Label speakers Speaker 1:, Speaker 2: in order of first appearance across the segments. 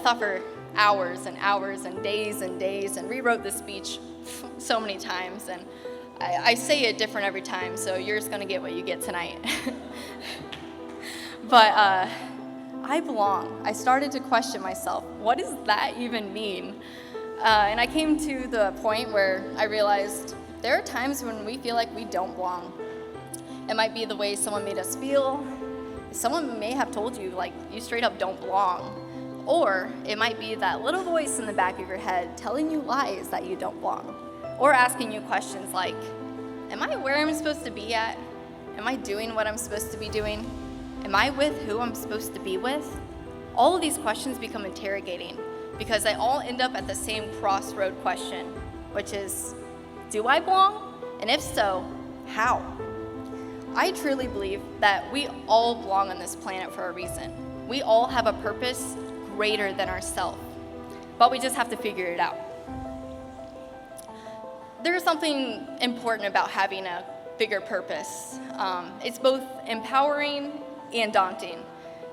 Speaker 1: thought for hours and hours and days and rewrote this speech so many times, and I say it different every time, so you're just gonna get what you get tonight. But I belong. I started to question myself. What does that even mean? And I came to the point where I realized there are times when we feel like we don't belong. It might be the way someone made us feel. Someone may have told you, like, you straight up don't belong. Or it might be that little voice in the back of your head telling you lies that you don't belong. Or asking you questions like, am I where I'm supposed to be at? Am I doing what I'm supposed to be doing? Am I with who I'm supposed to be with? All of these questions become interrogating because they all end up at the same crossroad question, which is, do I belong? And if so, how? I truly believe that we all belong on this planet for a reason. We all have a purpose greater than ourselves, but we just have to figure it out. There's something important about having a bigger purpose. It's both empowering and daunting.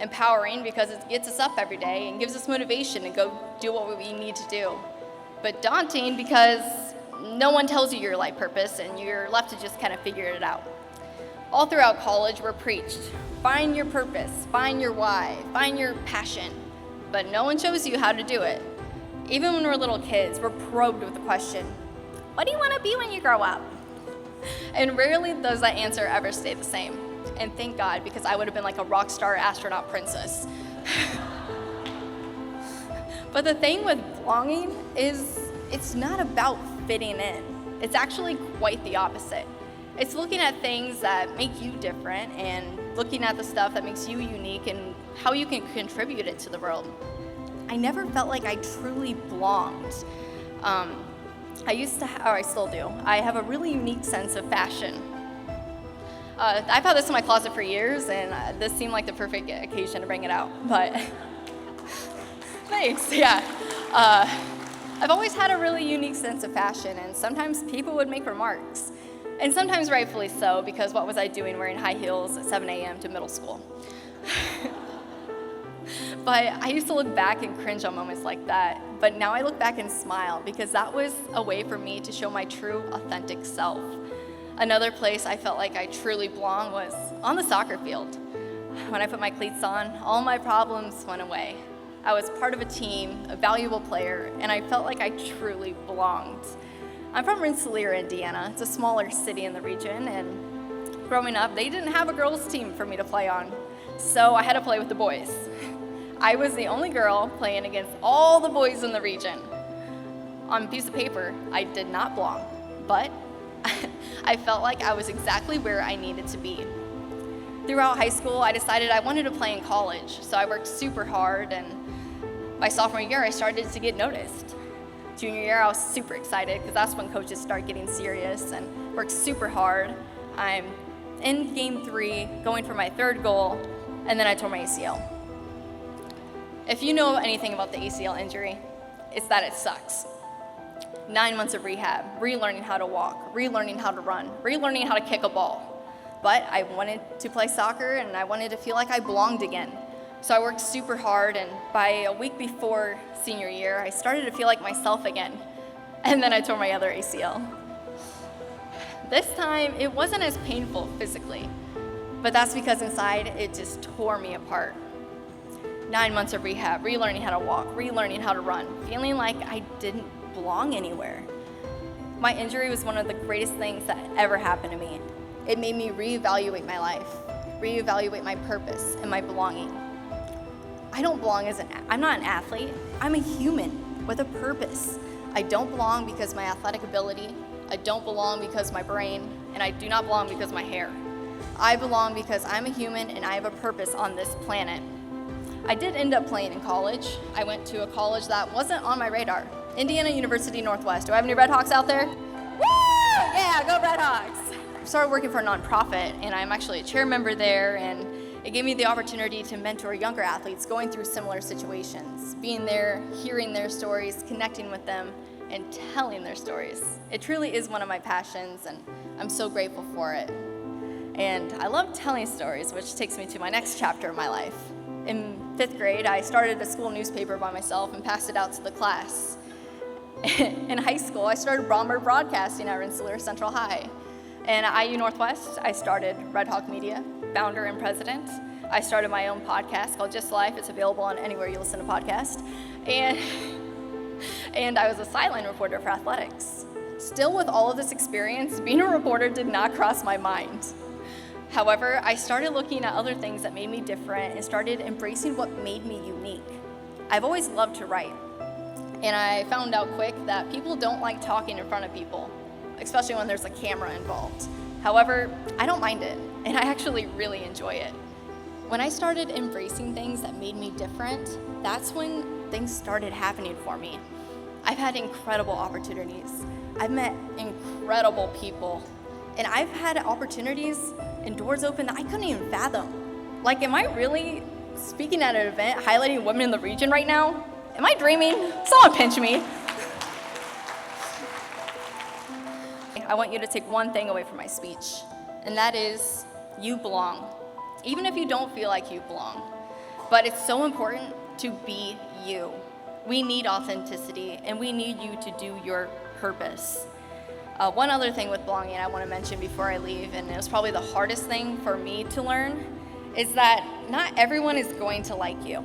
Speaker 1: Empowering because it gets us up every day and gives us motivation to go do what we need to do. But daunting because no one tells you your life purpose and you're left to just kind of figure it out. All throughout college, we're preached, find your purpose, find your why, find your passion, but no one shows you how to do it. Even when we're little kids, we're probed with the question, what do you want to be when you grow up? And rarely does that answer ever stay the same. And thank God, because I would have been like a rock star astronaut princess. But the thing with belonging is it's not about fitting in. It's actually quite the opposite. It's looking at things that make you different and looking at the stuff that makes you unique and how you can contribute it to the world. I never felt like I truly belonged. I still do. I have a really unique sense of fashion. I've had this in my closet for years, and this seemed like the perfect occasion to bring it out, but thanks, yeah. I've always had a really unique sense of fashion, and sometimes people would make remarks, and sometimes rightfully so, because what was I doing wearing high heels at 7 a.m. to middle school? But I used to look back and cringe on moments like that, but now I look back and smile, because that was a way for me to show my true, authentic self. Another place I felt like I truly belonged was on the soccer field. When I put my cleats on, all my problems went away. I was part of a team, a valuable player, and I felt like I truly belonged. I'm from Rensselaer, Indiana. It's a smaller city in the region, and growing up, they didn't have a girls' team for me to play on, so I had to play with the boys. I was the only girl playing against all the boys in the region. On a piece of paper, I did not belong, but I felt like I was exactly where I needed to be. Throughout high school, I decided I wanted to play in college, so I worked super hard, and my sophomore year, I started to get noticed. Junior year, I was super excited, because that's when coaches start getting serious, and worked super hard. I'm in game 3, going for my 3rd goal, and then I tore my ACL. If you know anything about the ACL injury, it's that it sucks. 9 months of rehab, relearning how to walk, relearning how to run, relearning how to kick a ball. But I wanted to play soccer, and I wanted to feel like I belonged again. So I worked super hard, and by a week before senior year, I started to feel like myself again. And then I tore my other ACL. This time, it wasn't as painful physically, but that's because inside, it just tore me apart. 9 months of rehab, relearning how to walk, relearning how to run, feeling like I didn't belong anywhere. My injury was one of the greatest things that ever happened to me. It made me reevaluate my life, reevaluate my purpose and my belonging. I don't belong I'm not an athlete. I'm a human with a purpose. I don't belong because of my athletic ability. I don't belong because of my brain, and I do not belong because of my hair. I belong because I'm a human and I have a purpose on this planet. I did end up playing in college. I went to a college that wasn't on my radar. Indiana University Northwest. Do I have any Red Hawks out there? Woo! Yeah, go Red Hawks! I started working for a nonprofit, and I'm actually a chair member there, and it gave me the opportunity to mentor younger athletes going through similar situations, being there, hearing their stories, connecting with them, and telling their stories. It truly is one of my passions, and I'm so grateful for it. And I love telling stories, which takes me to my next chapter of my life. In 5th grade, I started a school newspaper by myself and passed it out to the class. In high school, I started broadcasting at Rensselaer Central High. And at IU Northwest, I started Red Hawk Media, founder and president. I started my own podcast called Just Life. It's available on anywhere you listen to podcasts. And I was a sideline reporter for athletics. Still, with all of this experience, being a reporter did not cross my mind. However, I started looking at other things that made me different and started embracing what made me unique. I've always loved to write, and I found out quick that people don't like talking in front of people, especially when there's a camera involved. However, I don't mind it, and I actually really enjoy it. When I started embracing things that made me different, that's when things started happening for me. I've had incredible opportunities. I've met incredible people, and I've had opportunities and doors open that I couldn't even fathom. Like, am I really speaking at an event highlighting women in the region right now? Am I dreaming? Someone pinch me. I want you to take one thing away from my speech, and that is you belong, even if you don't feel like you belong. But it's so important to be you. We need authenticity, and we need you to do your purpose. One other thing with belonging I want to mention before I leave, and it was probably the hardest thing for me to learn, is that not everyone is going to like you.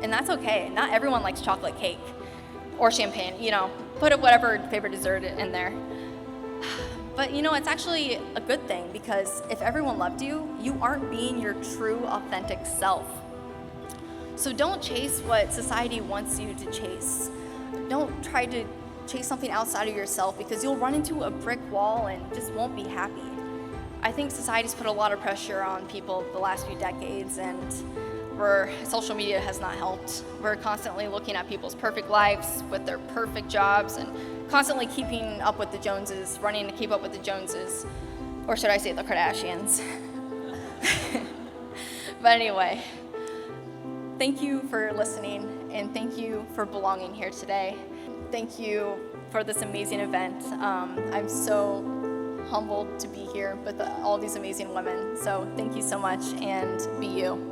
Speaker 1: And that's okay. Not everyone likes chocolate cake or champagne, put whatever favorite dessert in there. But it's actually a good thing, because if everyone loved you, you aren't being your true, authentic self. So don't chase what society wants you to chase. Don't try to chase something outside of yourself, because you'll run into a brick wall and just won't be happy. I think society's put a lot of pressure on people the last few decades, and social media has not helped. We're constantly looking at people's perfect lives with their perfect jobs and constantly keeping up with the Joneses, running to keep up with the Joneses, or should I say the Kardashians. But anyway, thank you for listening, and thank you for belonging here today. Thank you for this amazing event. I'm so humbled to be here with all these amazing women. So thank you so much, and be you.